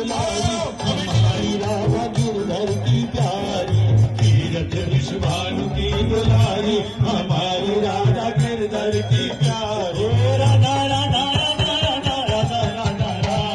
दुलारी हमारी राधा गिरधर की प्यारी, तीरथ विश्वानु की दुलारी हमारी राधा गिरधर की प्यारी। राधा राधा राधा राधा राधा राधा राधा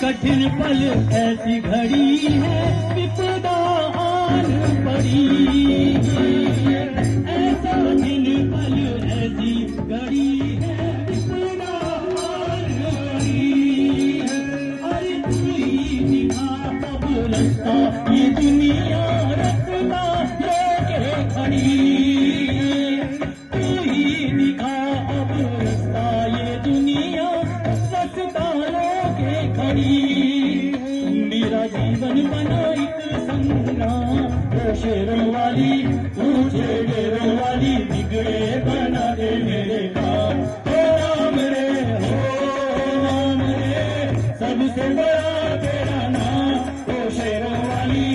कठिन पल ऐसी घड़ी है विपदा आन पड़ी, ऐसा कठिन पल ऐसी घड़ी है विपदा आन पड़ी। अरे तू ही दिखा अब रास्ता ये दुनिया रखता लेके खड़ी, तू ही दिखा अब रास्ता ये दुनिया रखता लेके खड़ी। मेरा जीवन बना एक संग्राम, ओ शेरों वाली ऊंचे डेरों वाली बिगड़े बना दे मेरे काम। हो राम रे सबसे बड़ा तेरा नाम, ओ शेरों वाली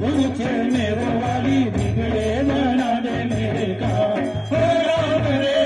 ऊंचे मेरों वाली बिगड़े बना दे मेरे काम। हो राम रे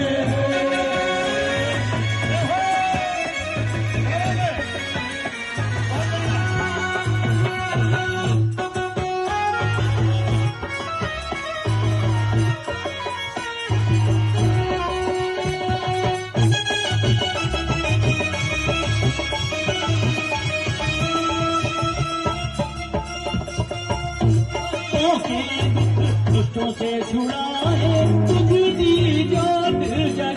दुष्टों से छुड़ाए तुझ दी जोत जगा।